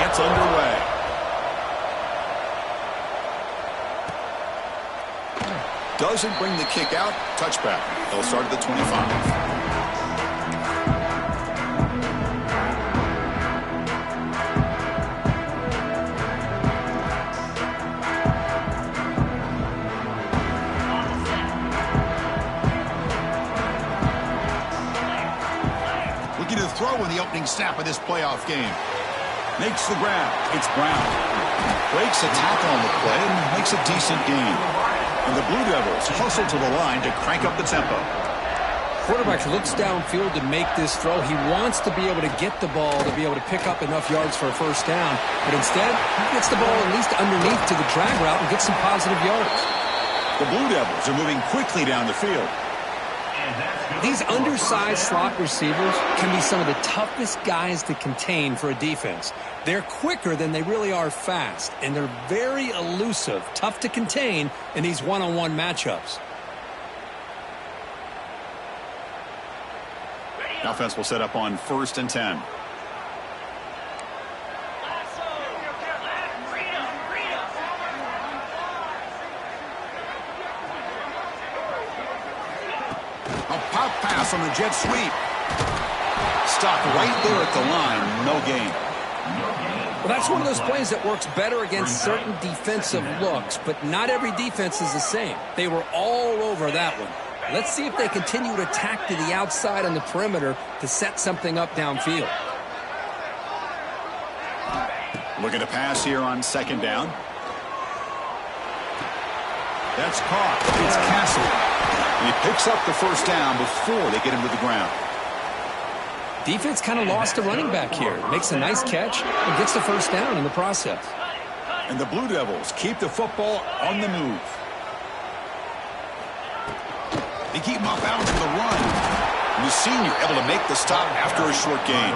gets underway. Doesn't bring the kick out. Touchback. They'll start at the 25. Throw in the opening snap of this playoff game. Makes the grab. It's Brown. Breaks a tackle on the play and makes a decent gain. And the Blue Devils hustle to the line to crank up the tempo. Quarterback looks downfield to make this throw. He wants to be able to get the ball to be able to pick up enough yards for a first down. But instead, he gets the ball at least underneath to the drag route and gets some positive yards. The Blue Devils are moving quickly down the field. These undersized slot receivers can be some of the toughest guys to contain for a defense. They're quicker than they really are fast, and they're very elusive, tough to contain in these one-on-one matchups. Offense will set up on 1st and 10. Pop pass on the jet sweep. Stopped right there at the line. No gain. Well, that's one of those plays that works better against certain defensive looks, but not every defense is the same. They were all over that one. Let's see if they continue to attack to the outside on the perimeter to set something up downfield. Looking to pass here on 2nd down. That's caught. It's Castle. And he picks up the first down before they get him to the ground. Defense kind of lost a running back here. Makes a nice catch and gets the first down in the process. And the Blue Devils keep the football on the move. They keep him off balance with a run. And the senior able to make the stop after a short gain.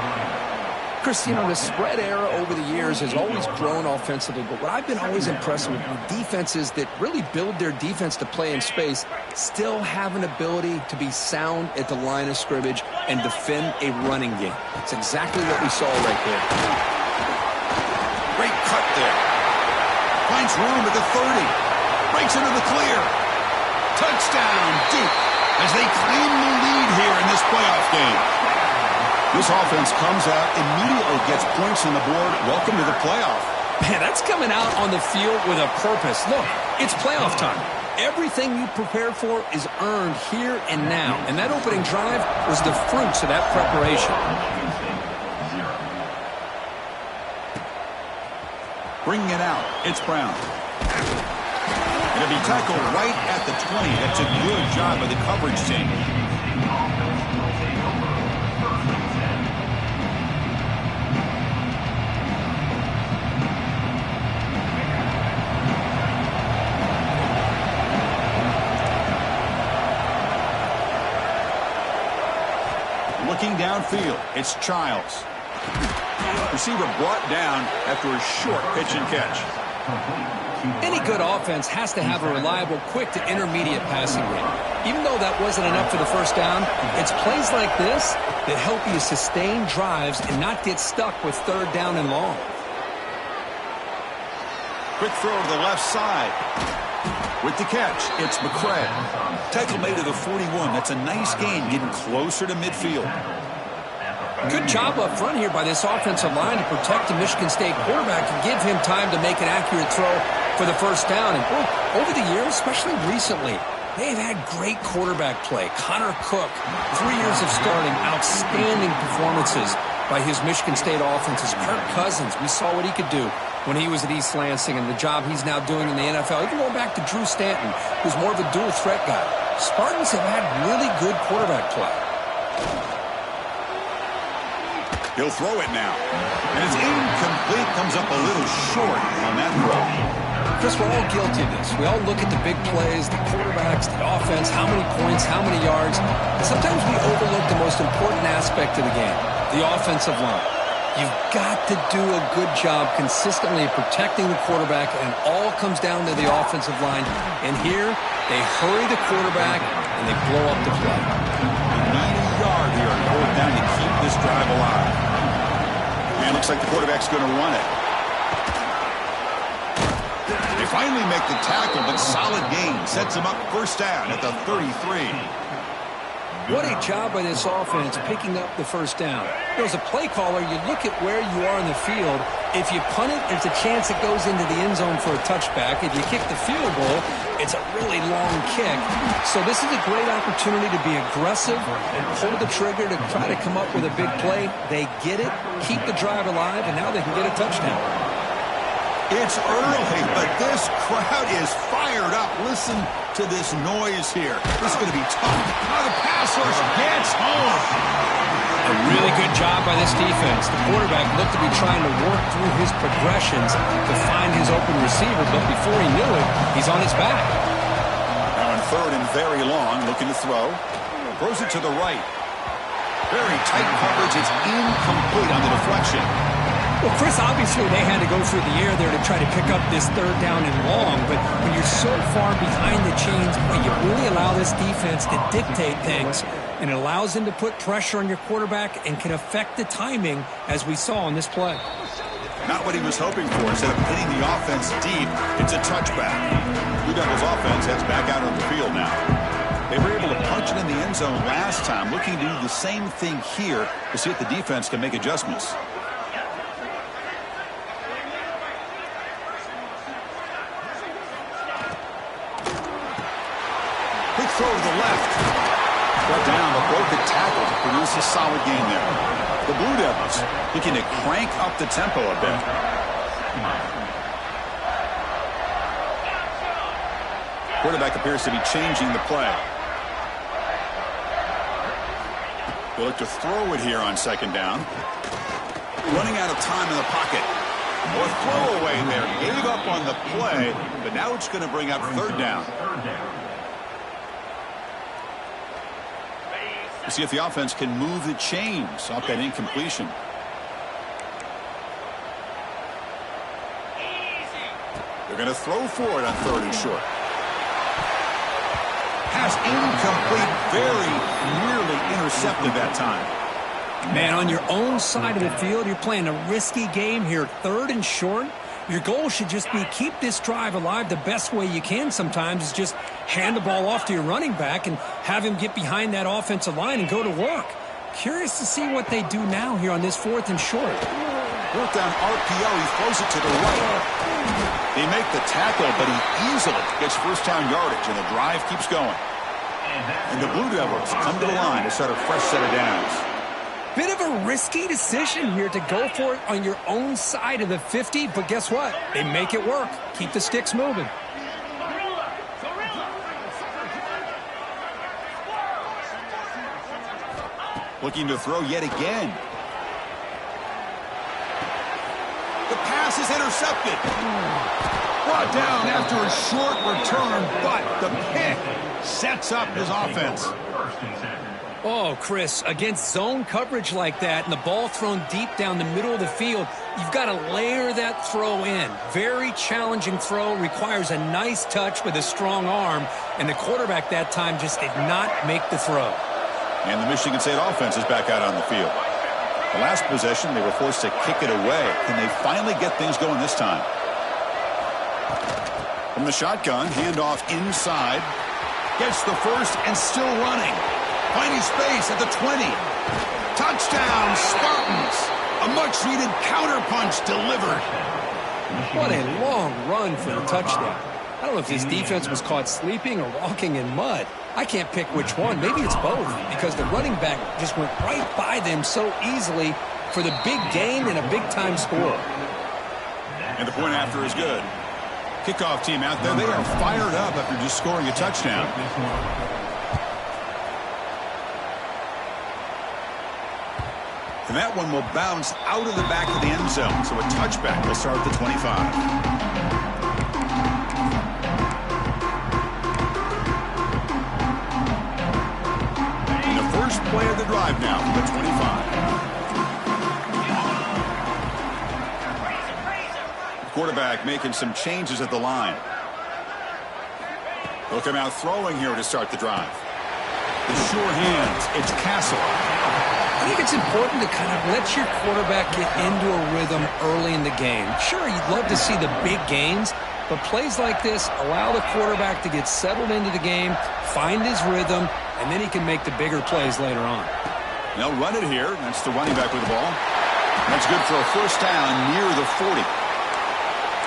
Chris, you know, the spread era over the years has always grown offensively, but what I've been always impressed with defenses that really build their defense to play in space still have an ability to be sound at the line of scrimmage and defend a running game. It's exactly what we saw right there. Great cut there. Finds room at the 30. Breaks into the clear. Touchdown, Duke, as they claim the lead here in this playoff game. This offense comes out, immediately gets points on the board. Welcome to the playoff. Man, that's coming out on the field with a purpose. Look, it's playoff time. Everything you prepared for is earned here and now. And that opening drive was the fruits of that preparation. Bringing it out, it's Brown. And to be tackled right at the 20. That's a good job by the coverage team. Looking downfield, it's Childs. Receiver brought down after a short pitch and catch. Any good offense has to have a reliable, quick to intermediate passing game. Even though that wasn't enough for the first down, it's plays like this that help you sustain drives and not get stuck with 3rd down and long. Quick throw to the left side. With the catch, it's McCray. Tackle made to the 41. That's a nice gain, getting closer to midfield. Good job up front here by this offensive line to protect the Michigan State quarterback and give him time to make an accurate throw for the first down. And over the years, especially recently, they've had great quarterback play. Connor Cook, 3 years of starting, outstanding performances by his Michigan State offenses. Kirk Cousins, we saw what he could do when he was at East Lansing and the job he's now doing in the NFL. Even going back to Drew Stanton, who's more of a dual threat guy. Spartans have had really good quarterback play. He'll throw it now. And it's incomplete. Comes up a little short on that throw. Chris, we're all guilty of this. We all look at the big plays, the quarterbacks, the offense, how many points, how many yards. And sometimes we overlook the most important aspect of the game, the offensive line. You've got to do a good job consistently protecting the quarterback, and it all comes down to the offensive line. And here, they hurry the quarterback, and they blow up the play. They need a yard here, going down to keep this drive alive. And looks like the quarterback's going to run it. finally make the tackle, but solid gain. Sets him up first down at the 33. What a job by this offense picking up the first down. As a play caller, you look at where you are in the field. If you punt it, there's a chance it goes into the end zone for a touchback. If you kick the field goal, it's a really long kick. So this is a great opportunity to be aggressive and pull the trigger to try to come up with a big play. They get it, keep the drive alive, and now they can get a touchdown. It's early, but this crowd is fired up. Listen to this noise here. This is going to be tough. Now the pass rush gets home. A really good job by this defense. The quarterback looked to be trying to work through his progressions to find his open receiver, but before he knew it, he's on his back. Now on third and very long, looking to throw. Throws it to the right. Very tight coverage. It's incomplete on the deflection. Well, Chris, obviously they had to go through the air there to try to pick up this third down and long, but when you're so far behind the chains, you really allow this defense to dictate things, and it allows them to put pressure on your quarterback and can affect the timing, as we saw on this play. Not what he was hoping for. Instead of hitting the offense deep, it's a touchback. Blue Devils offense heads back out on the field now. They were able to punch it in the end zone last time, looking to do the same thing here to see if the defense can make adjustments. Big throw to the left. Brought down, but broke the tackle to produce a solid gain there. The Blue Devils looking to crank up the tempo a bit. Quarterback appears to be changing the play. They look to throw it here on second down. Running out of time in the pocket. More throwaway there. Gave up on the play, but now it's going to bring up third down. To see if the offense can move the chains off that incompletion. They're going to throw for it on third and short. Pass incomplete, very nearly intercepted that time. Man, on your own side of the field, you're playing a risky game here. Third and short. Your goal should just be keep this drive alive the best way you can sometimes is just hand the ball off to your running back and have him get behind that offensive line and go to work. Curious to see what they do now here on this fourth and short. Work down RPO. He throws it to the right. They make the tackle, but he easily gets first down yardage, and the drive keeps going. And the Blue Devils come to the line to start a fresh set of downs. Bit of a risky decision here to go for it on your own side of the 50, but guess what? They make it work. Keep the sticks moving. Looking to throw yet again. The pass is intercepted. Brought down after a short return, but the pick sets up his offense. Oh, Chris, against zone coverage like that and the ball thrown deep down the middle of the field, you've got to layer that throw in. Very challenging throw, requires a nice touch with a strong arm, and the quarterback that time just did not make the throw. And the Michigan State offense is back out on the field. The last possession, they were forced to kick it away. Can they finally get things going this time? From the shotgun, handoff inside. Gets the first and still running. Finding space at the 20. Touchdown, Spartans. A much-needed counterpunch delivered. What a long run for the touchdown. I don't know if this defense was caught sleeping or walking in mud. I can't pick which one. Maybe it's both, because the running back just went right by them so easily for the big gain and a big-time score. And the point after is good. Kickoff team out there, they are fired up after just scoring a touchdown. And that one will bounce out of the back of the end zone. So a touchback will start at the 25. And the first play of the drive now from the 25. The quarterback making some changes at the line. They'll come out throwing here to start the drive. The sure hands, it's Castle. I think it's important to kind of let your quarterback get into a rhythm early in the game. Sure, you'd love to see the big gains, But plays like this allow the quarterback to get settled into the game, find his rhythm, and then he can make the bigger plays later on. They'll run it here. That's the running back with the ball. That's good for a first down near the 40.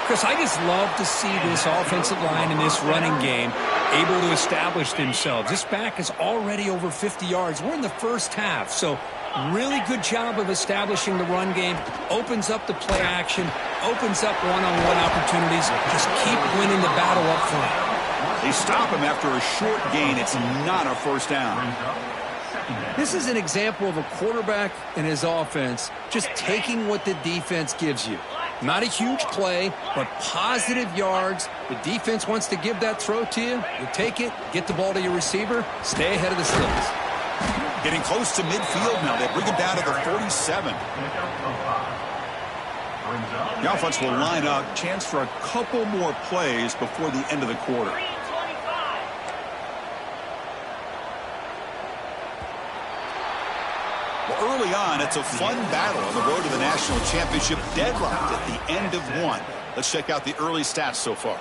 Chris, I just love to see this offensive line in this running game able to establish themselves. This back is already over 50 yards. We're in the first half, so really good job of establishing the run game. Opens up the play action, opens up one-on-one opportunities. Just keep winning the battle up front. They stop him after a short gain. It's not a first down. This is an example of a quarterback and his offense just taking what the defense gives you. Not a huge play, but positive yards. The defense wants to give that throw to you. You take it, get the ball to your receiver, stay ahead of the sticks. Getting close to midfield now. They bring him down to the 47. The offense will line up. Chance for a couple more plays before the end of the quarter. Well, early on, it's a fun battle on the road to the national championship, deadlocked at the end of one. Let's check out the early stats so far.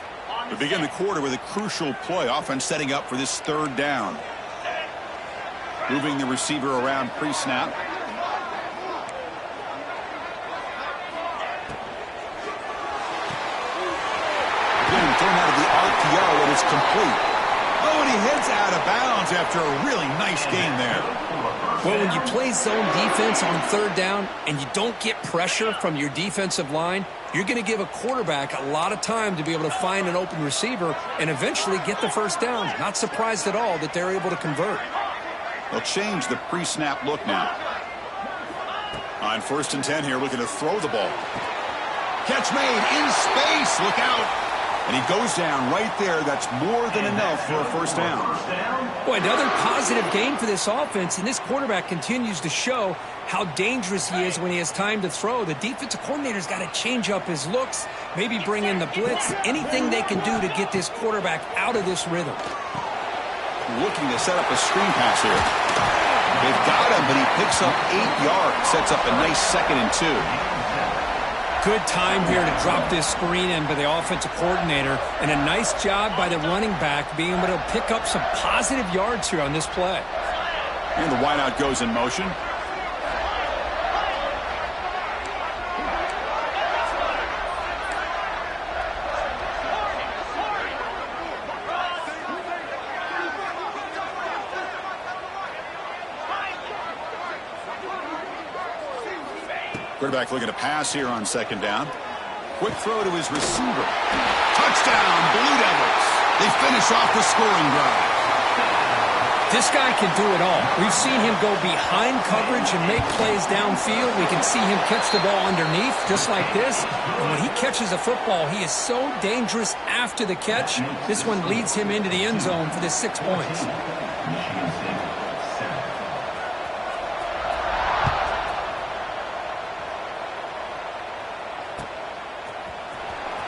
We begin the quarter with a crucial play. Offense setting up for this third down. Moving the receiver around pre-snap. Again, thrown out of the RPO, and it's complete. Oh, and he heads out of bounds after a really nice game there. Well, when you play zone defense on third down and you don't get pressure from your defensive line, you're going to give a quarterback a lot of time to be able to find an open receiver and eventually get the first down. Not surprised at all that they're able to convert. They'll change the pre-snap look now. On 1st and 10 here, looking to throw the ball. Catch made in space. Look out. And he goes down right there. That's more than enough for a first down. Boy, another positive game for this offense, and this quarterback continues to show how dangerous he is when he has time to throw. The defensive coordinator's got to change up his looks, maybe bring in the blitz, anything they can do to get this quarterback out of this rhythm. Looking to set up a screen pass here. They've got him, but he picks up 8 yards, sets up a nice 2nd and 2. Good time here to drop this screen in by the offensive coordinator, and a nice job by the running back being able to pick up some positive yards here on this play. And the wideout goes in motion. Quarterback looking to pass here on 2nd down. Quick throw to his receiver. Touchdown, Blue Devils. They finish off the scoring drive. This guy can do it all. We've seen him go behind coverage and make plays downfield. We can see him catch the ball underneath just like this. And when he catches a football, he is so dangerous after the catch. This one leads him into the end zone for the 6 points.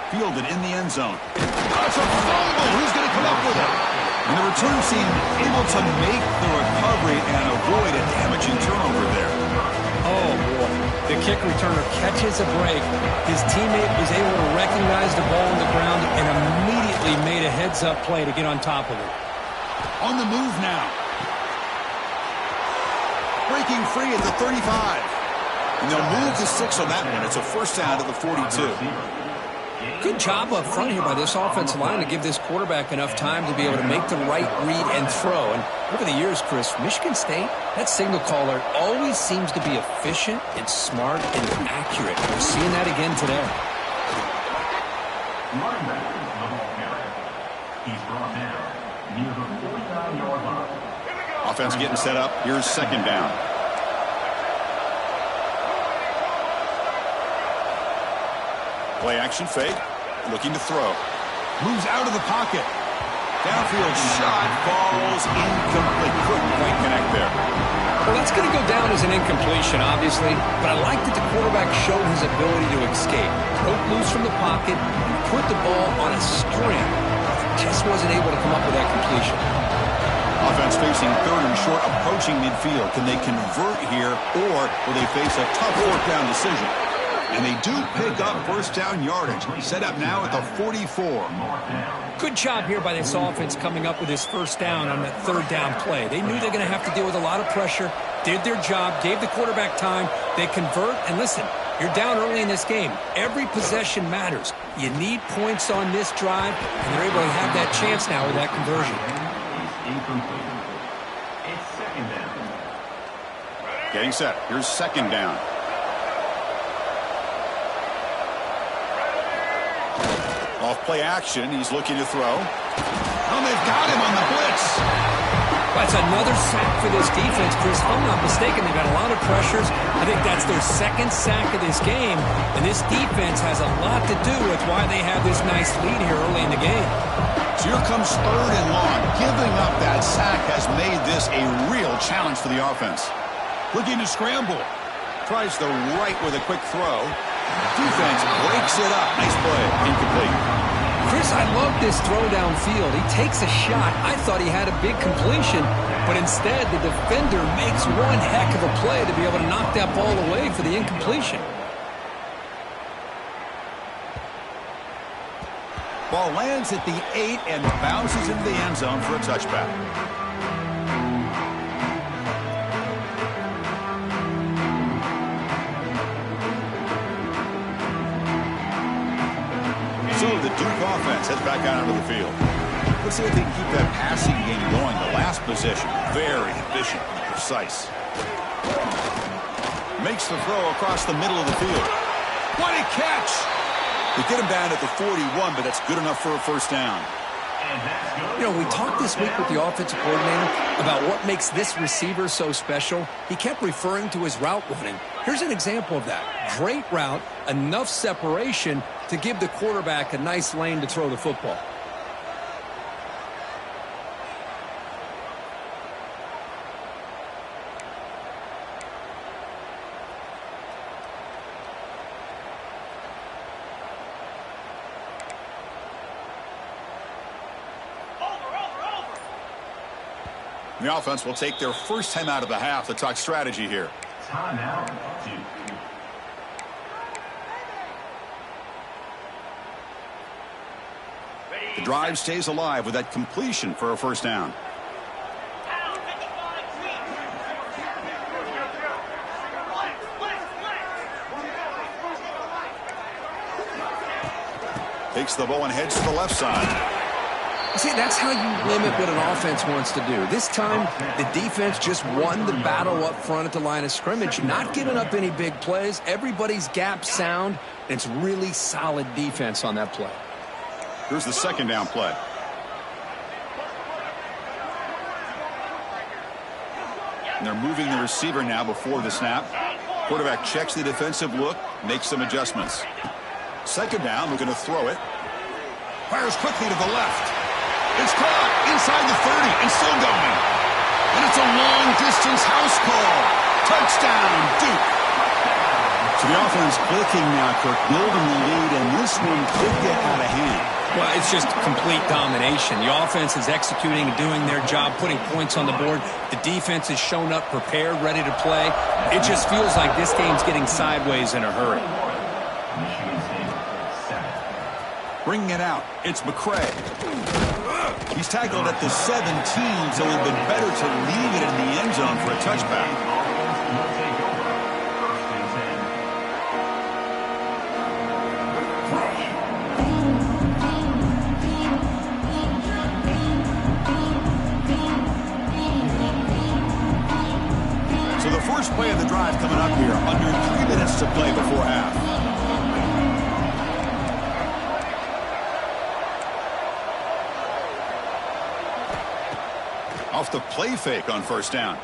Fielded in the end zone. That's a fumble. Who's going to come up with it? And the return team able to make the recovery and avoid a damaging turnover there. Oh, boy. The kick returner catches a break. His teammate was able to recognize the ball on the ground and immediately made a heads-up play to get on top of it. On the move now. Breaking free at the 35. And they'll move to 6 on that one. It's a first down to the 42. Good job up front here by this offensive line to give this quarterback enough time to be able to make the right read and throw. And over the years, Chris, Michigan State, that signal caller always seems to be efficient and smart and accurate. We're seeing that again today. Offense getting set up. Here's 2nd down. Play action fake. Looking to throw. Moves out of the pocket. Downfield shot falls incomplete. Couldn't quite connect there. Well, that's going to go down as an incompletion, obviously, but I like that the quarterback showed his ability to escape. Broke loose from the pocket and put the ball on a string. Just wasn't able to come up with that completion. Offense facing 3rd and short, approaching midfield. Can they convert here, or will they face a tough 4th down decision? And they do pick up first down yardage. Set up now at the 44. Good job here by this offense coming up with his first down on that third down play. They knew they were going to have to deal with a lot of pressure, did their job, gave the quarterback time. They convert, and listen, you're down early in this game. Every possession matters. You need points on this drive, and they're able to have that chance now with that conversion. It's second down. Getting set. Here's second down. Off play action. He's looking to throw. Oh, they've got him on the blitz. That's another sack for this defense, Chris. If I'm not mistaken, they've got a lot of pressures. I think that's their second sack of this game. And this defense has a lot to do with why they have this nice lead here early in the game. So here comes third and long. Giving up that sack has made this a real challenge for the offense. Looking to scramble. Tries the right with a quick throw. Defense breaks it up. Nice play. Incomplete. Chris, I love this throw downfield. He takes a shot. I thought he had a big completion, but instead the defender makes one heck of a play to be able to knock that ball away for the incompletion. Ball lands at the 8 and bounces into the end zone for a touchback. So the Duke offense heads back out onto the field. Let's see if they can keep that passing game going. The last possession, very efficient and precise. Makes the throw across the middle of the field. What a catch! They get him down at the 41, but that's good enough for a first down. You know, we talked this week with the offensive coordinator about what makes this receiver so special. He kept referring to his route running. Here's an example of that. Great route, enough separation to give the quarterback a nice lane to throw the football. The offense will take their first time out of the half to talk strategy here. Timeout. The drive stays alive with that completion for a first down. Takes the ball and heads to the left side. See, that's how you limit what an offense wants to do. This time, the defense just won the battle up front at the line of scrimmage, not giving up any big plays. Everybody's gap sound. It's really solid defense on that play. Here's the second down play. And they're moving the receiver now before the snap. Quarterback checks the defensive look, makes some adjustments. Second down, looking to throw it. Fires quickly to the left. It's caught inside the 30 and still going. And it's a long-distance house call. Touchdown, Duke. So the offense clicking now, Kirk, building the lead, and this one could get out of hand. Well, it's just complete domination. The offense is executing and doing their job, putting points on the board. The defense has shown up prepared, ready to play. It just feels like this game's getting sideways in a hurry. Bringing it out, it's McCray. He's tackled at the 17, so it would have been better to leave it in the end zone for a touchback. So the first play of the drive coming up here, under 3 minutes to play before half. Off the play fake on first down.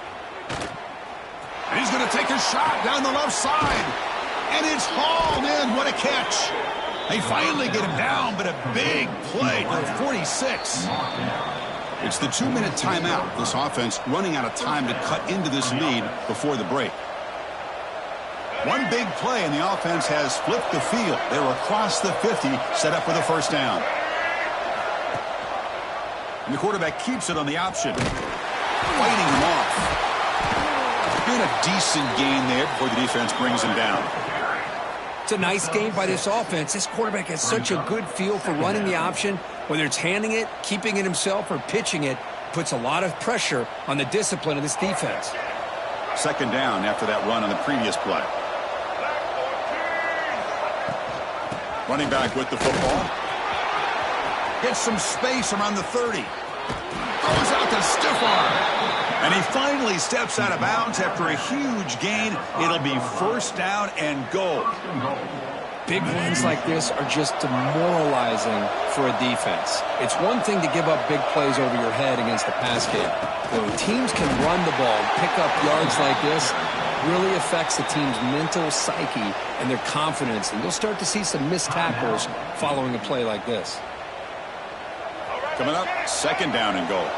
And he's going to take a shot down the left side. And it's hauled in. What a catch. They finally get him down, but a big play to the 46. It's the 2-minute timeout. This offense running out of time to cut into this lead before the break. One big play, and the offense has flipped the field. They're across the 50, set up for the first down. And the quarterback keeps it on the option. Fighting him off. Doing a decent gain there before the defense brings him down. It's a nice game by this offense. This quarterback has such a good feel for running the option. Whether it's handing it, keeping it himself, or pitching it, puts a lot of pressure on the discipline of this defense. Second down after that run on the previous play. Running back with the football. Gets some space around the 30. Throws out the stiff arm. And he finally steps out of bounds after a huge gain. It'll be first down and goal. Big runs like this are just demoralizing for a defense. It's one thing to give up big plays over your head against the pass game. When teams can run the ball and pick up yards like this, it really affects the team's mental psyche and their confidence. And you'll start to see some missed tackles following a play like this. Coming up, second down and goal.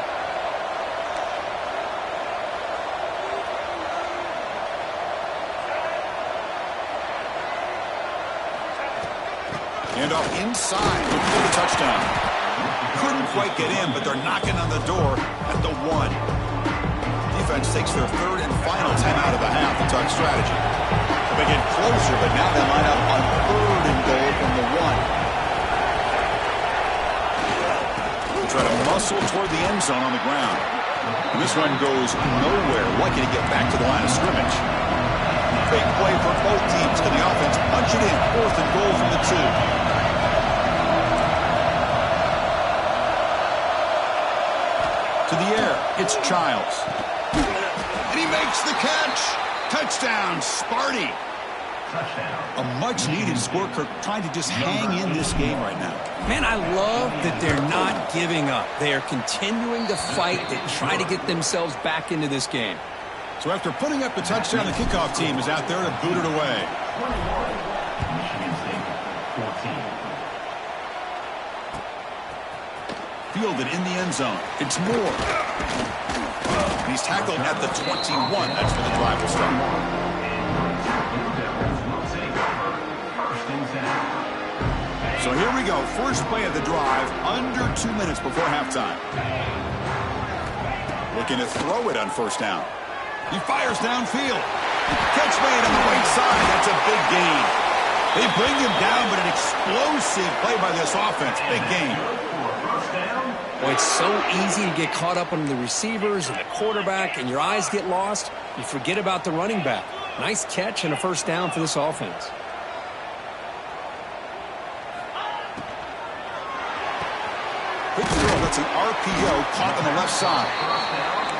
Handoff inside for the touchdown. Couldn't quite get in, but they're knocking on the door at the 1. Defense takes their third and final timeout of the half to talk strategy. They get closer, but now they line up on third and goal from the 1. Try to muscle toward the end zone on the ground. And this one goes nowhere. Lucky to get back to the line of scrimmage. Big play for both teams. Can the offense punch it in? Fourth and goal from the 2. To the air, it's Childs. And he makes the catch. Touchdown, Sparty. A much-needed score. Kirk trying to just hang in this game right now. Man, I love that they're not giving up. They are continuing to fight to try to get themselves back into this game. So after putting up the touchdown, the kickoff team is out there to boot it away. Fielded in the end zone. It's Moore. And he's tackled at the 21. That's where the drive will start. So here we go. First play of the drive, under 2 minutes before halftime. Looking to throw it on first down. He fires downfield. Catch made on the right side. That's a big gain. They bring him down, but an explosive play by this offense. Big gain. Well, it's so easy to get caught up on the receivers and the quarterback, and your eyes get lost. You forget about the running back. Nice catch and a first down for this offense. Quick throw. That's an RPO caught on the left side.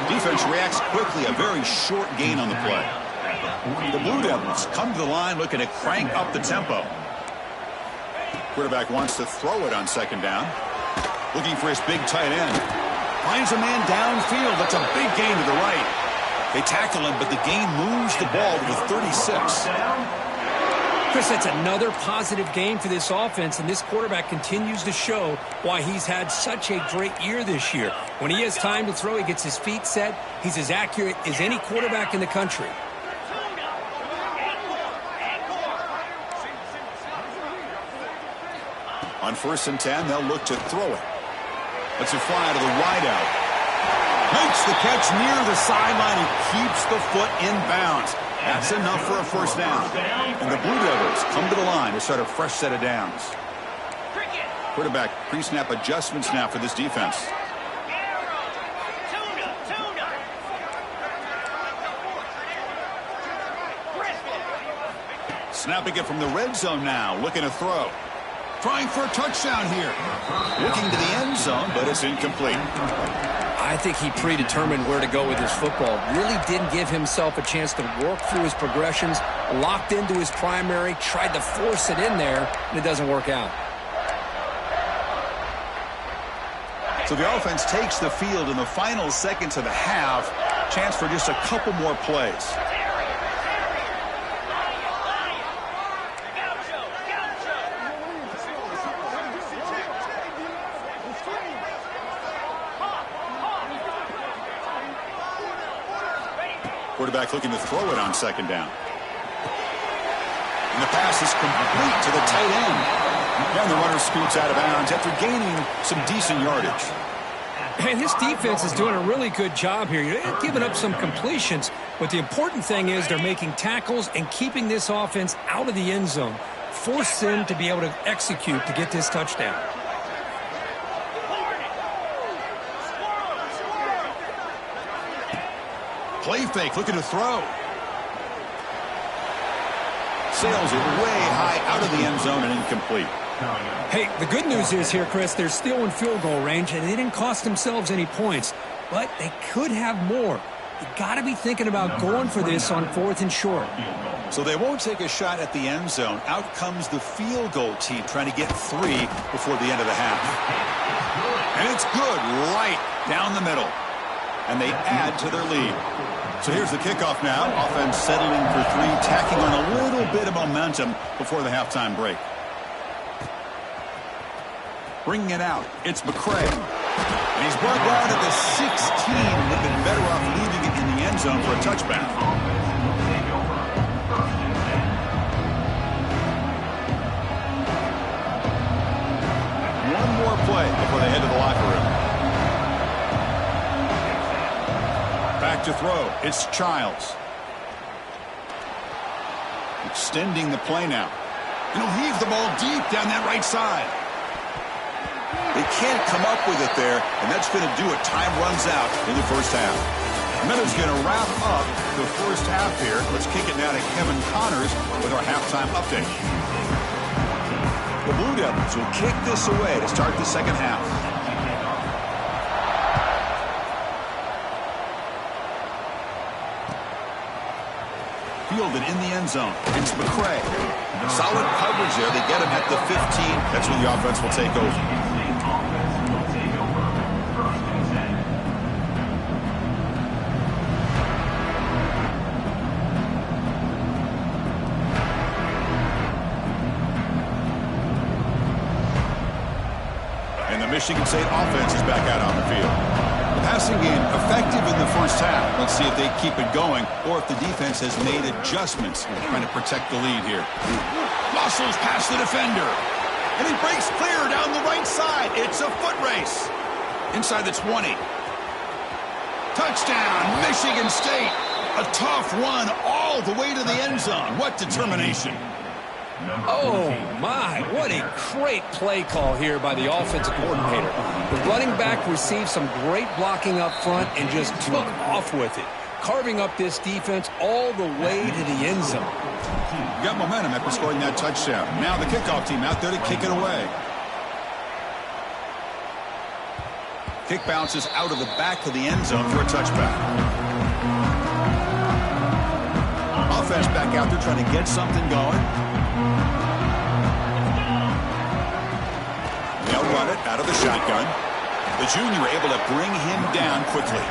Defense reacts quickly. A very short gain on the play. The Blue Devils come to the line looking to crank up the tempo. Quarterback wants to throw it on second down. Looking for his big tight end. Finds a man downfield. That's a big gain to the right. They tackle him, but the gain moves the ball to the 36. Chris, that's another positive game for this offense, and this quarterback continues to show why he's had such a great year this year. When he has time to throw, he gets his feet set. He's as accurate as any quarterback in the country. On 1st and 10, they'll look to throw it. Let's it fly to the wideout. Makes the catch near the sideline and keeps the foot in bounds. That's enough for a first down. And the Blue Devils come to the line to start a fresh set of downs. Quarterback pre-snap adjustments now for this defense. Snapping it from the red zone now, looking to throw. Trying for a touchdown here. Looking to the end zone, but it's incomplete. I think he predetermined where to go with his football. Really didn't give himself a chance to work through his progressions. Locked into his primary, tried to force it in there, and it doesn't work out. So the offense takes the field in the final seconds of the half. Chance for just a couple more plays. Quarterback looking to throw it on second down. And the pass is complete to the tight end. And the runner scoots out of bounds after gaining some decent yardage. And this defense is doing a really good job here. You're giving up some completions, but the important thing is they're making tackles and keeping this offense out of the end zone. force them to be able to execute to get this touchdown. Play fake, looking to throw. Sails it way high out of the end zone and incomplete. Hey, the good news is here, Chris, they're still in field goal range, and they didn't cost themselves any points, but they could have more. You got to be thinking about going for this on 4th and short. So they won't take a shot at the end zone. Out comes the field goal team trying to get 3 before the end of the half. And it's good right down the middle. And they add to their lead. So here's the kickoff now. Offense settling for 3, tacking on a little bit of momentum before the halftime break. Bringing it out, it's McCray. And he's brought down at the 16. Would have been better off leaving it in the end zone for a touchback. One more play before they head to the locker room. Back to throw, it's Childs. Extending the play now. And he'll heave the ball deep down that right side. They can't come up with it there, and that's going to do it. Time runs out in the first half. Miller's going to wrap up the first half here. Let's kick it now to Kevin Connors with our halftime update. The Blue Devils will kick this away to start the second half. Fielded in the end zone. It's McCray. Solid coverage there. They get him at the 15. That's when the offense will take over. And the Michigan State offense is back out on the field. The passing game effective in the first half. Let's see if they keep it going or if the defense has made adjustments trying to protect the lead here. Muscles past the defender. And he breaks clear down the right side. It's a foot race. Inside the 20. Touchdown, Michigan State. A tough run all the way to the end zone. What determination. Oh, my. What a great play call here by the offensive coordinator. The running back received some great blocking up front and just took off with it, carving up this defense all the way to the end zone. Got momentum after scoring that touchdown. Now the kickoff team out there to kick it away. Kick bounces out of the back of the end zone for a touchback. Offense back out there trying to get something going. They'll run it out of the shotgun. The junior able to bring him down quickly.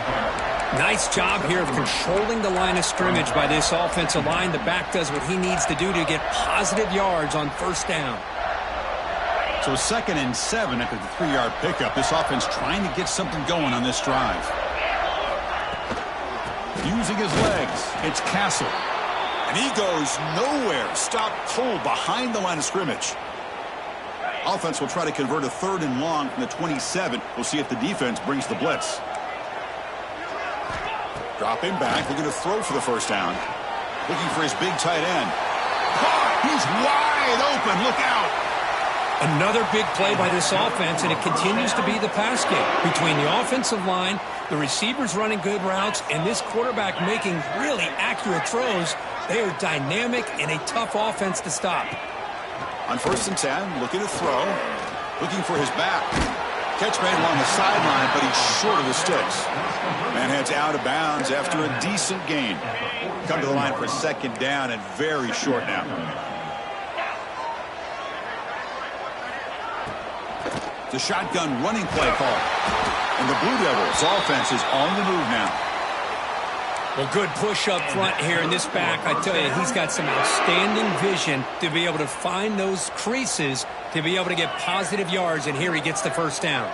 Nice job here of controlling the line of scrimmage by this offensive line. The back does what he needs to do to get positive yards on first down. So 2nd and 7 after the 3-yard pickup. This offense trying to get something going on this drive. Using his legs, it's Castle. And he goes nowhere. Stop cold behind the line of scrimmage. Offense will try to convert a 3rd and long from the 27. We'll see if the defense brings the blitz. Drop him back. Looking to throw for the first down. Looking for his big tight end. He's wide open. Look out. Another big play by this offense, and it continues to be the pass game. Between the offensive line, the receivers running good routes, and this quarterback making really accurate throws, they are dynamic and a tough offense to stop. On 1st and 10, looking to throw. Looking for his back. Catch made along the sideline, but he's short of the sticks. Man heads out of bounds after a decent gain. Come to the line for 2nd down and very short now. The shotgun running play call. And the Blue Devils offense is on the move now. Well, good push up front here in this back. I tell you, he's got some outstanding vision to be able to find those creases to be able to get positive yards, and here he gets the first down.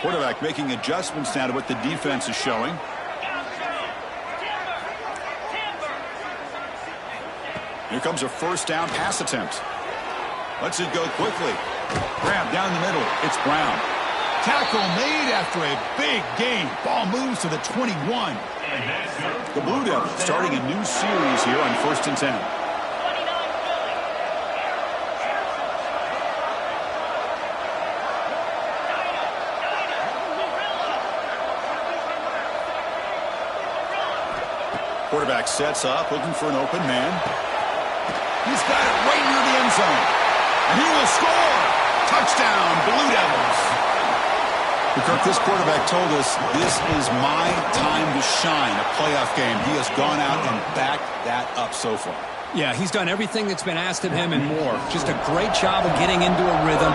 Quarterback making adjustments now to what the defense is showing. Here comes a first down pass attempt. Lets it go quickly. Grab down the middle. It's Brown. Tackle made after a big gain. Ball moves to the 21. The Blue Devils starting a new series here on 1st and 10. Quarterback sets up, looking for an open man. He's got it right near the end zone. And he will score. Touchdown, Blue Devils. Kirk, this quarterback told us this is my time to shine, a playoff game. He has gone out and backed that up so far. Yeah, he's done everything that's been asked of him and more. Just a great job of getting into a rhythm.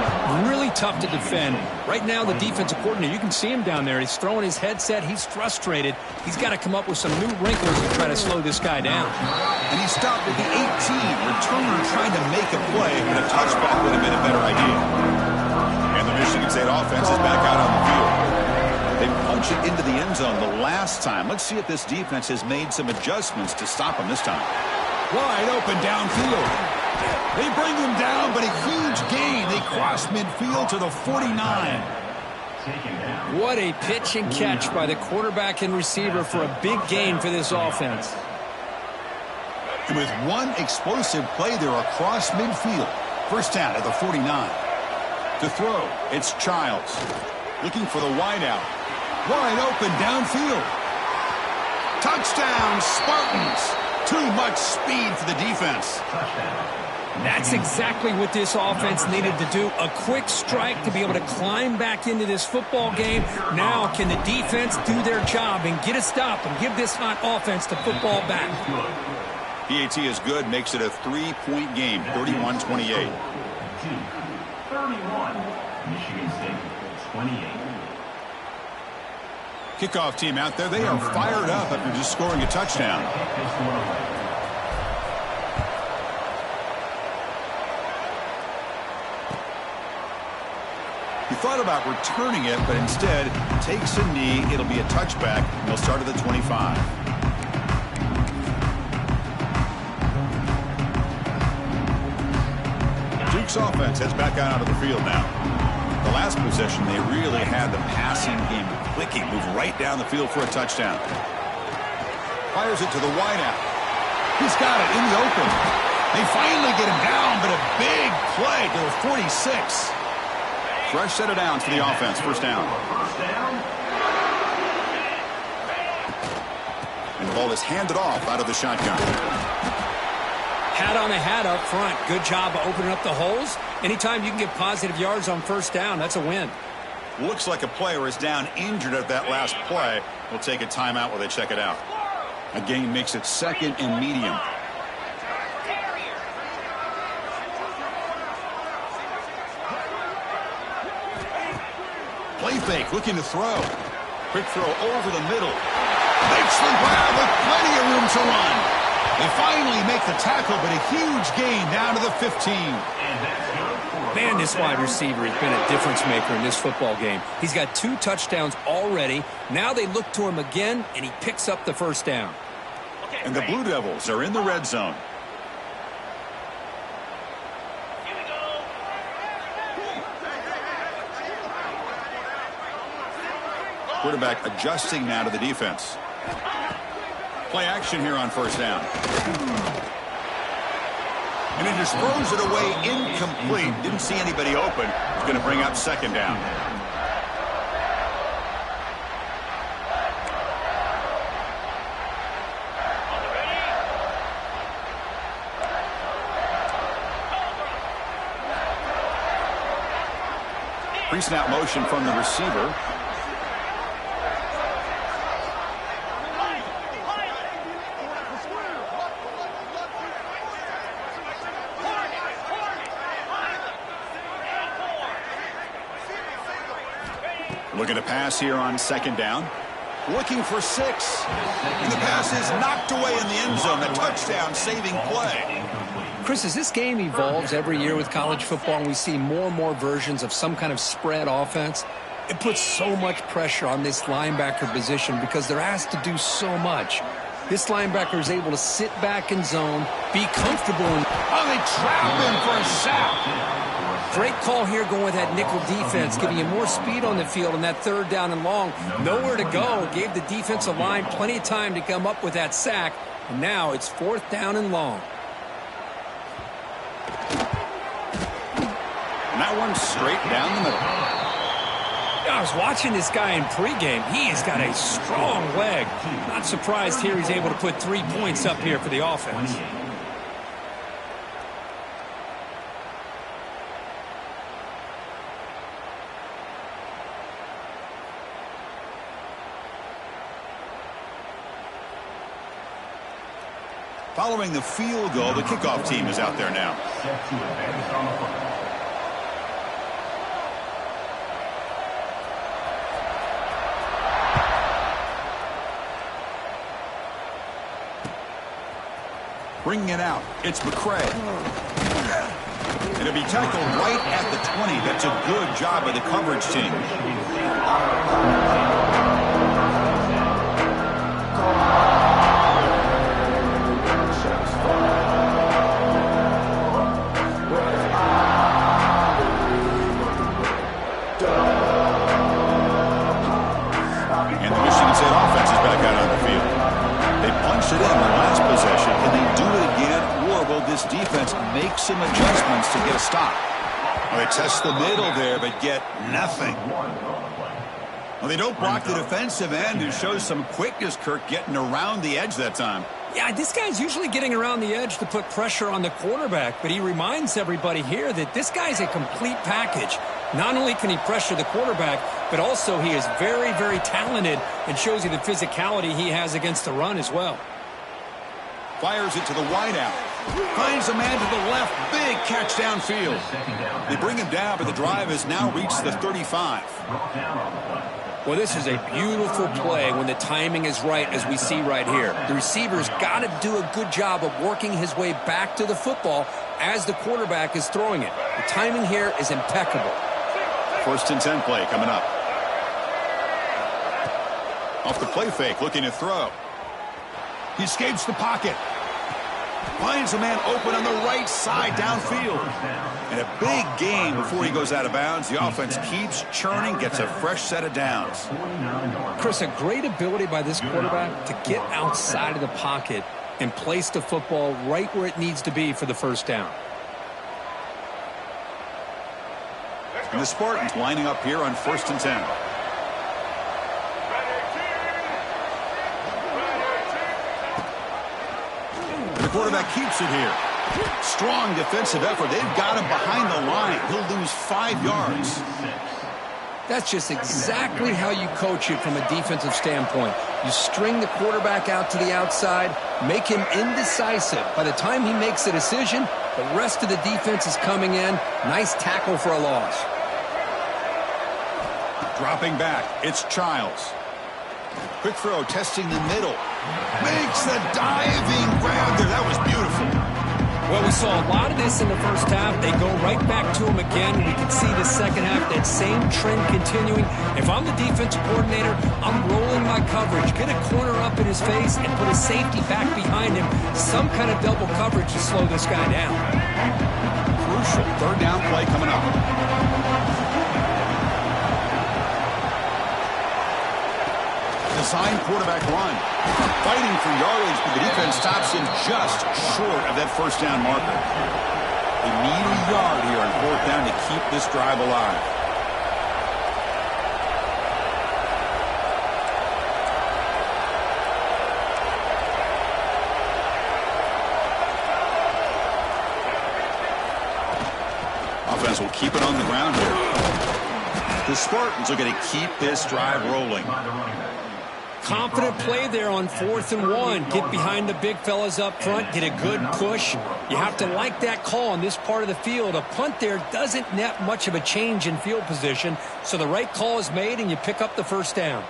Really tough to defend. Right now, the defensive coordinator, you can see him down there. He's throwing his headset. He's frustrated. He's got to come up with some new wrinkles to try to slow this guy down. And he stopped at the 18. Returner trying to make a play, but a touchback would have been a better idea. And the Michigan State offense is back out on the field. They punch it into the end zone the last time. Let's see if this defense has made some adjustments to stop him this time. Wide open downfield. They bring him down, but a huge gain. They cross midfield to the 49. What a pitch and catch by the quarterback and receiver for a big gain for this offense. And with one explosive play, they're across midfield. First down at the 49. To throw, it's Childs. Looking for the wideout. Wide open downfield. Touchdown, Spartans. Too much speed for the defense. That's exactly what this offense needed to do. A quick strike to be able to climb back into this football game. Now can the defense do their job and get a stop and give this hot offense the football back? PAT is good, makes it a 3-point game, 31-28. 31. Michigan State 28. Kickoff team out there. They are fired up after just scoring a touchdown. He thought about returning it, but instead takes a knee. It'll be a touchback, and they'll start at the 25. Duke's offense heads back out onto the field now. The last possession, they really had the passing game clicking. Move right down the field for a touchdown. Fires it to the wideout. He's got it in the open. They finally get him down, but a big play to the 46. Fresh set of downs for the offense. First down. And the ball is handed off out of the shotgun. Hat on a hat up front. Good job of opening up the holes. Anytime you can get positive yards on first down, that's a win. Looks like a player is down injured at that last play. We'll take a timeout while they check it out. A gain makes it second and medium. Play fake, looking to throw. Quick throw over the middle. Makes the grab with plenty of room to run. They finally make the tackle, but a huge gain down to the 15. Man, this wide receiver has been a difference maker in this football game. He's got 2 touchdowns already. Now they look to him again, and he picks up the first down. And the Blue Devils are in the red zone. Quarterback adjusting now to the defense. Play action here on first down. And he just throws it away incomplete. Didn't see anybody open. He's going to bring up second down. Pre-snap motion from the receiver. Looking to pass here on second down. Looking for 6. And the pass is knocked away in the end zone. A touchdown saving play. Chris, as this game evolves every year with college football and we see more and more versions of some kind of spread offense, it puts so much pressure on this linebacker position because they're asked to do so much. This linebacker is able to sit back in zone, be comfortable. Oh, they trap him for a sack. Great call here going with that nickel defense, giving you more speed on the field on that third down and long. Nowhere to go. Gave the defensive line plenty of time to come up with that sack. And now it's 4th down and long. And that one's straight down the middle. I was watching this guy in pregame. He has got a strong leg. Not surprised here he's able to put 3 points up here for the offense. Following the field goal, the kickoff team is out there now. Bringing it out, it's McCray. It'll be tackled right at the 20. That's a good job by the coverage team. And the Michigan State offense is back out on the field. They punched it in the last possession. Can they do it again, or will this defense make some adjustments to get a stop? Well, they test the middle there, but get nothing. Well, they don't block the defensive end, who shows some quickness, Kirk, getting around the edge that time. Yeah, this guy's usually getting around the edge to put pressure on the quarterback, but he reminds everybody here that this guy's a complete package. Not only can he pressure the quarterback, but also he is very, very talented and shows you the physicality he has against the run as well. Fires it to the wideout. Finds a man to the left. Big catch downfield. They bring him down, but the drive has now reached the 35. Well, this is a beautiful play when the timing is right, as we see right here. The receiver's got to do a good job of working his way back to the football as the quarterback is throwing it. The timing here is impeccable. 1st and 10 play coming up. Off the play fake, looking to throw. He escapes the pocket. Finds a man open on the right side downfield. And a big gain before he goes out of bounds. The offense keeps churning, gets a fresh set of downs. Chris, a great ability by this quarterback to get outside of the pocket and place the football right where it needs to be for the first down. And the Spartans lining up here on 1st and 10. The quarterback keeps it here. Strong defensive effort. They've got him behind the line. He'll lose 5 yards. That's just exactly how you coach it from a defensive standpoint. You string the quarterback out to the outside, make him indecisive. By the time he makes a decision, the rest of the defense is coming in. Nice tackle for a loss. Dropping back, it's Childs. Quick throw, testing the middle. Makes the diving grab there. That was beautiful. Well, we saw a lot of this in the first half. They go right back to him again. We can see the second half, that same trend continuing. If I'm the defensive coordinator, I'm rolling my coverage. Get a corner up in his face and put a safety back behind him. Some kind of double coverage to slow this guy down. Crucial 3rd down play coming up. Design quarterback run. Fighting for yardage, but the defense stops him just short of that 1st down marker. They need a yard here on 4th down to keep this drive alive. Offense will keep it on the ground here. The Spartans are going to keep this drive rolling. Confident play there on 4th and 1. Get behind the big fellas up front. Get a good push. You have to like that call on this part of the field. A punt there doesn't net much of a change in field position, so the right call is made and you pick up the 1st down.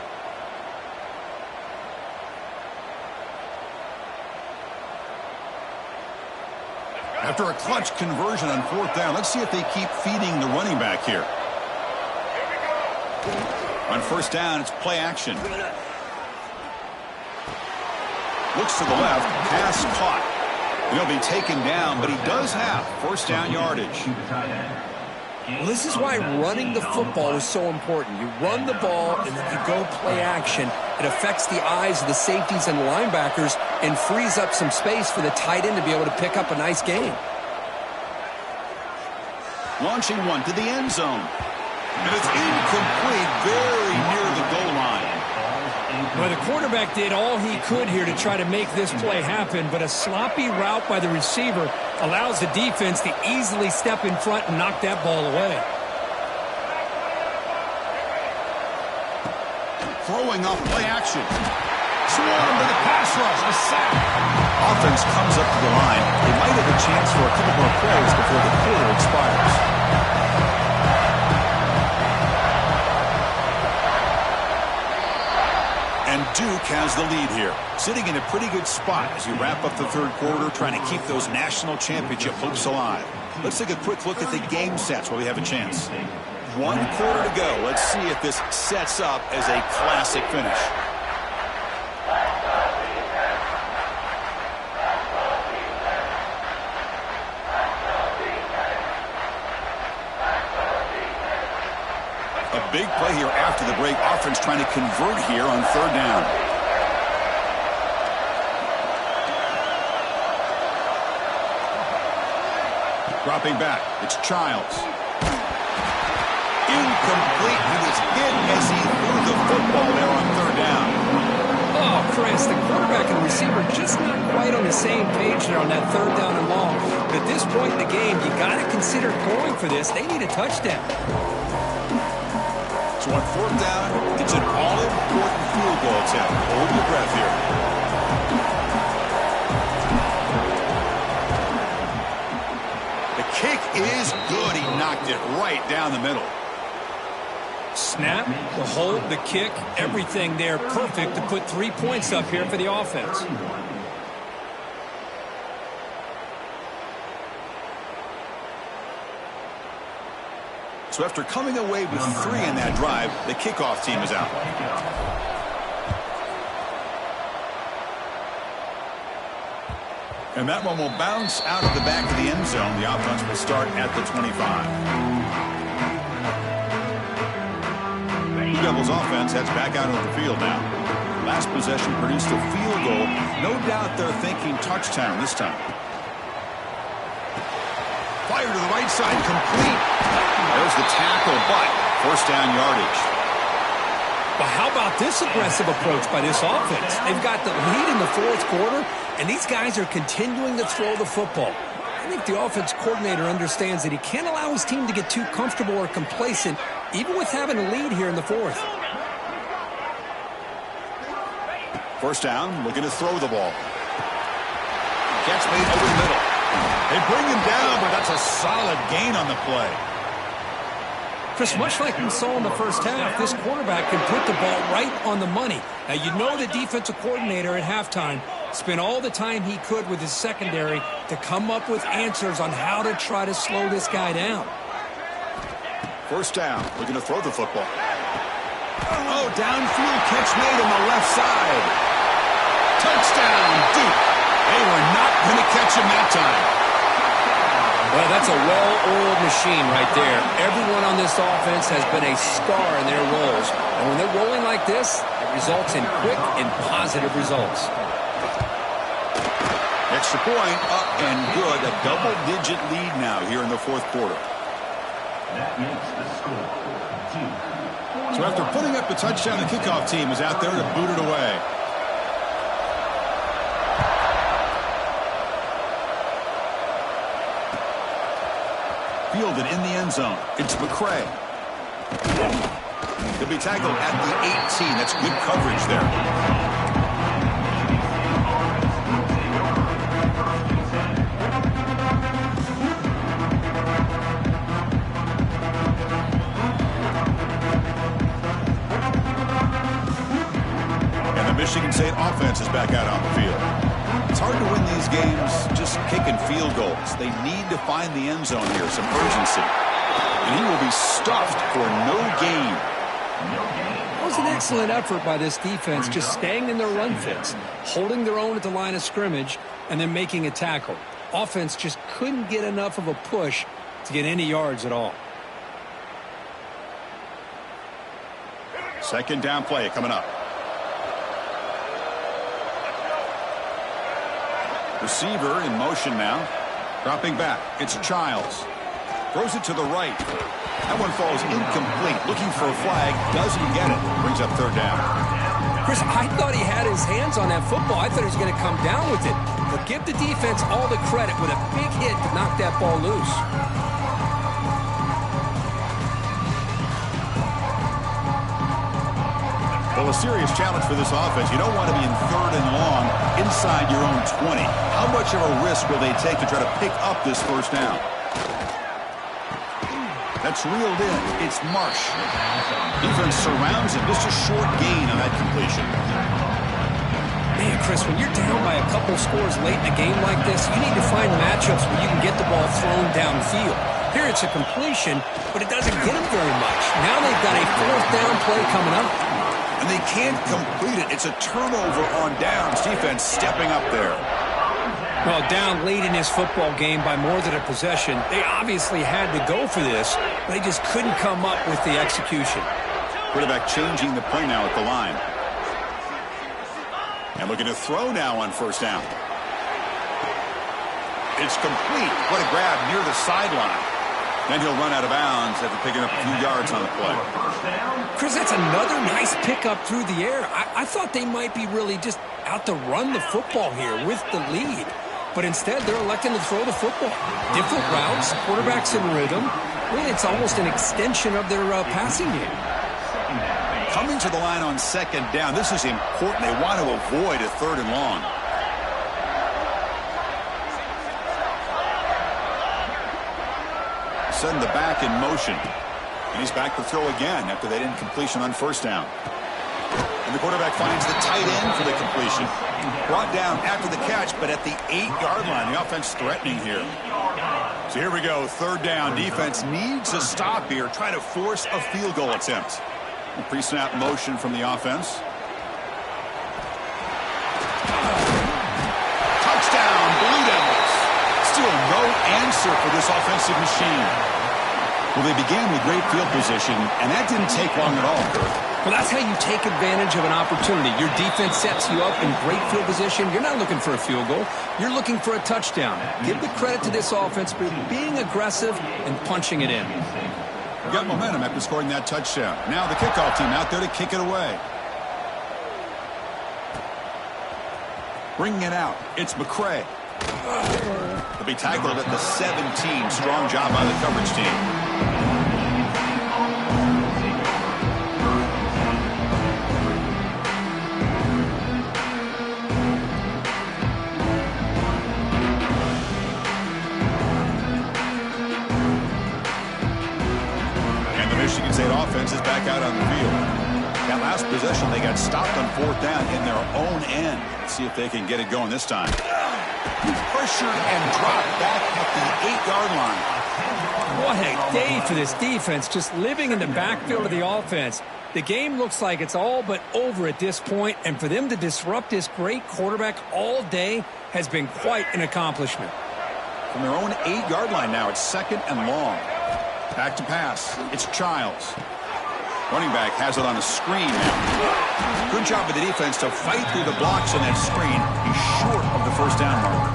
After a clutch conversion on 4th down, let's see if they keep feeding the running back here. On 1st down, it's play action. Looks to the left, pass caught. He'll be taken down, but he does have 1st down yardage. Well, this is why running the football is so important. You run the ball, and then you go play action. It affects the eyes of the safeties and the linebackers and frees up some space for the tight end to be able to pick up a nice gain. Launching one to the end zone. And it's incomplete, very near the goal line. Well, the quarterback did all he could here to try to make this play happen, but a sloppy route by the receiver allows the defense to easily step in front and knock that ball away. Throwing off play action. Swarm to the pass rush. A sack. Offense comes up to the line. They might have a chance for a couple more plays before the quarter expires. And Duke has the lead here, sitting in a pretty good spot as you wrap up the third quarter, trying to keep those national championship hopes alive. Let's take a quick look at the game sets while we have a chance. 1 quarter to go. Let's see if this sets up as a classic finish. A big play here after the break. Offense trying to convert here on third down. Dropping back. It's Childs. Incomplete. He was hit as he threw the football there on third down. Oh, Chris, the quarterback and receiver just not quite on the same page there on that third down and long. But at this point in the game, you got to consider going for this. They need a touchdown. So on fourth down, it's an all-important field goal attempt. Hold your breath here. The kick is good. He knocked it right down the middle. Snap, the hold, the kick, everything there perfect to put 3 points up here for the offense. So after coming away with 3 in that drive, the kickoff team is out. And that one will bounce out of the back of the end zone. The offense will start at the 25. Devils offense heads back out on the field now. Last possession produced a field goal. No doubt they're thinking touchdown this time. Fire to the right side, complete. There's the tackle, but first down yardage. Well, how about this aggressive approach by this offense? They've got the lead in the fourth quarter, and these guys are continuing to throw the football. I think the offense coordinator understands that he can't allow his team to get too comfortable or complacent, even with having a lead here in the fourth. First down, looking to throw the ball. Catch made over the middle. They bring him down, but that's a solid gain on the play. Chris, much like we saw in the first half, this quarterback can put the ball right on the money. Now, you know the defensive coordinator at halftime spent all the time he could with his secondary to come up with answers on how to try to slow this guy down. First down, looking to throw the football. Oh, downfield catch made on the left side. Touchdown, Duke. They were not going to catch him that time. Well, that's a well-oiled machine right there. Everyone on this offense has been a star in their roles. And when they're rolling like this, it results in quick and positive results. Extra point, up and good. A double-digit lead now here in the fourth quarter. That makes the score 2. So after putting up the touchdown, the kickoff team is out there to boot it away. Fielded in the end zone. It's McCray. He'll be tackled at the 18. That's good coverage there. Michigan State offense is back out on the field. It's hard to win these games just kicking field goals. They need to find the end zone here, some urgency. And he will be stuffed for no gain. It was an excellent effort by this defense, just staying in their run fits, holding their own at the line of scrimmage, and then making a tackle. Offense just couldn't get enough of a push to get any yards at all. Second down play coming up. Receiver in motion now. Dropping back. It's Childs. Throws it to the right. That one falls incomplete. Looking for a flag. Doesn't get it. Brings up third down. Chris, I thought he had his hands on that football. I thought he was going to come down with it. But give the defense all the credit with a big hit to knock that ball loose. Well, a serious challenge for this offense. You don't want to be in third and long inside your own 20. How much of a risk will they take to try to pick up this first down? That's reeled in. It's Marsh. Defense surrounds him. Just a short gain on that completion. Man, Chris, when you're down by a couple scores late in a game like this, you need to find matchups where you can get the ball thrown downfield. Here it's a completion, but it doesn't get him very much. Now they've got a fourth down play coming up. And they can't complete it. It's a turnover on downs. Defense stepping up there. Well, down late in this football game by more than a possession, they obviously had to go for this, but they just couldn't come up with the execution. Quarterback changing the play now at the line. And looking to throw now on first down. It's complete. What a grab near the sideline. Then he'll run out of bounds after picking up a few yards on the play. Chris, that's another nice pickup through the air. I thought they might be really just out to run the football here with the lead. But instead, they're electing to throw the football. Different routes, quarterbacks in rhythm. Really, it's almost an extension of their passing game. Coming to the line on second down. This is important. They want to avoid a third and long. Send the back in motion. And he's back to throw again after that incompletion on first down. And the quarterback finds the tight end for the completion. Brought down after the catch, but at the 8-yard line. The offense threatening here. So here we go. Third down. Defense needs a stop here. Trying to force a field goal attempt. Pre-snap motion from the offense. Touchdown, Blue Devils. Still no answer for this offensive machine. Well, they began with great field position, and that didn't take long at all, Kurt. Well, that's how you take advantage of an opportunity. Your defense sets you up in great field position. You're not looking for a field goal. You're looking for a touchdown. Give the credit to this offense for being aggressive and punching it in. Got momentum after scoring that touchdown. Now the kickoff team out there to kick it away. Bringing it out. It's McCray. He'll be tackled at the 17. Strong job by the coverage team. Michigan State offense is back out on the field. That last possession, they got stopped on fourth down in their own end. Let's see if they can get it going this time. Pressured and dropped back at the 8-yard line. What a day for this defense, just living in the backfield of the offense. The game looks like it's all but over at this point, and for them to disrupt this great quarterback all day has been quite an accomplishment. From their own 8-yard line now, it's second and long. Back to pass. It's Childs. Running back has it on a screen now. Good job by the defense to fight through the blocks on that screen. He's short of the first down marker.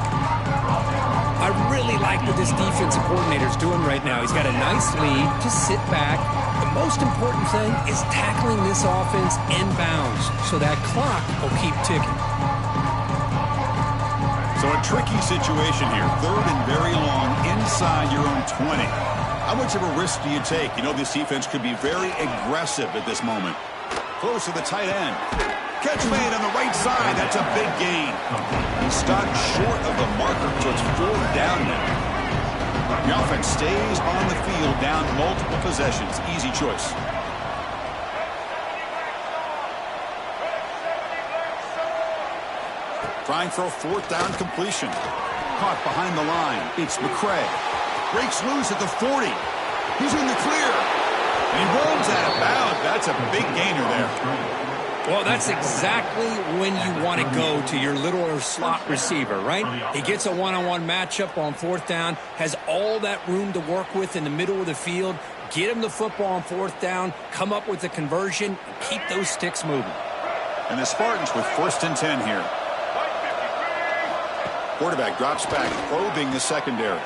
I really like what this defensive coordinator is doing right now. He's got a nice lead. Just sit back. The most important thing is tackling this offense inbounds so that clock will keep ticking. So a tricky situation here. Third and very long inside your own 20. How much of a risk do you take? You know this defense could be very aggressive at this moment. Close to the tight end. Catch made on the right side. That's a big gain. He stopped short of the marker, so it's fourth down now. The offense stays on the field down multiple possessions. Easy choice. Trying for a fourth down completion. Caught behind the line. It's McCray. Breaks loose at the 40. He's in the clear. And he runs out of bounds. That's a big gainer there. Well, that's exactly when you want to go to your little slot receiver, right? He gets a one-on-one matchup on fourth down, has all that room to work with in the middle of the field. Get him the football on fourth down, come up with a conversion, and keep those sticks moving. And the Spartans with first and 10 here. Quarterback drops back, probing the secondary.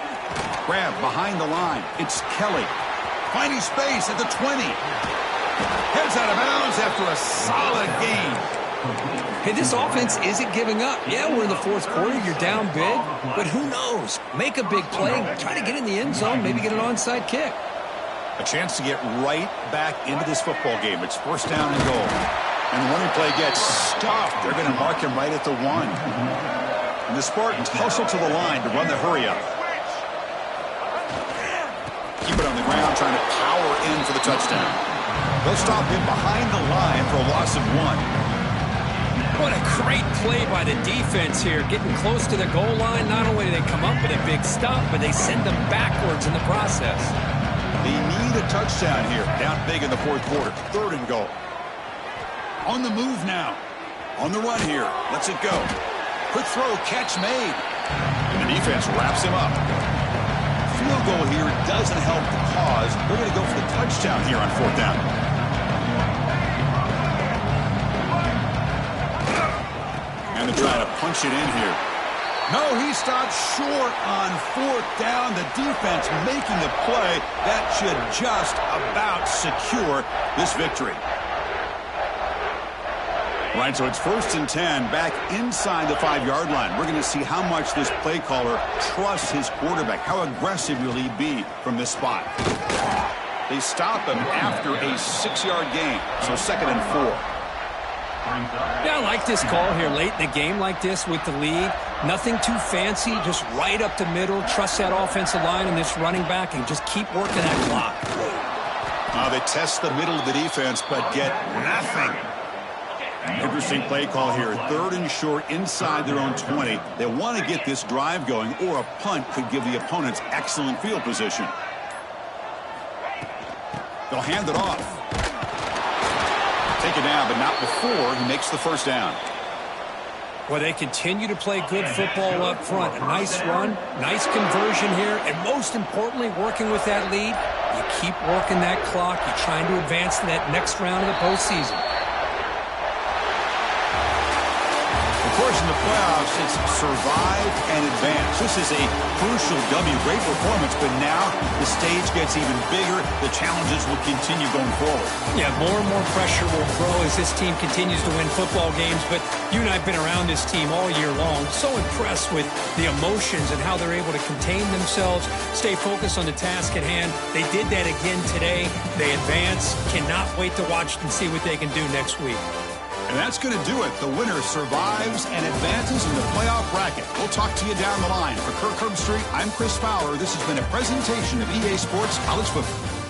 Grab behind the line. It's Kelly. Finding space at the 20. Heads out of bounds after a solid game. Hey, this offense isn't giving up. Yeah, we're in the fourth quarter. You're down big. But who knows? Make a big play. Try to get in the end zone. Maybe get an onside kick. A chance to get right back into this football game. It's first down and goal. And the running play gets stopped. They're going to mark him right at the 1. And the Spartans hustle to the line to run the hurry up. Keep it on the ground, trying to power in for the touchdown. They'll stop him behind the line for a loss of 1. What a great play by the defense here. Getting close to the goal line, not only do they come up with a big stop, but they send them backwards in the process. They need a touchdown here. Down big in the fourth quarter. Third and goal. On the move now. On the run here. Lets it go. Quick throw, catch made. And the defense wraps him up. Field goal here doesn't help the cause. They're going to go for the touchdown here on fourth down. And they're trying to punch it in here. No, he stopped short on fourth down. The defense making a play that should just about secure this victory. Right, so it's first and 10 back inside the 5-yard line. We're going to see how much this play caller trusts his quarterback. How aggressive will he be from this spot? They stop him after a 6-yard gain, so second and 4. Yeah, I like this call here late in the game like this with the lead. Nothing too fancy, just right up the middle. Trust that offensive line and this running back and just keep working that clock. They test the middle of the defense but get nothing. Interesting play call here. Third and short inside their own 20. They want to get this drive going, or a punt could give the opponents excellent field position. They'll hand it off. Take it down, but not before he makes the first down. Well, they continue to play good football up front. A nice run, nice conversion here, and most importantly, working with that lead, you keep working that clock. You're trying to advance to that next round of the postseason. Of course, in the playoffs, it's survive and advance. This is a crucial W. Great performance, but now the stage gets even bigger. The challenges will continue going forward. Yeah, more and more pressure will grow as this team continues to win football games, but you and I have been around this team all year long. So impressed with the emotions and how they're able to contain themselves, stay focused on the task at hand. They did that again today. They advance. Cannot wait to watch and see what they can do next week. And that's going to do it. The winner survives and advances in the playoff bracket. We'll talk to you down the line. For Kirk Herbstreit, I'm Chris Fowler. This has been a presentation of EA Sports College Football.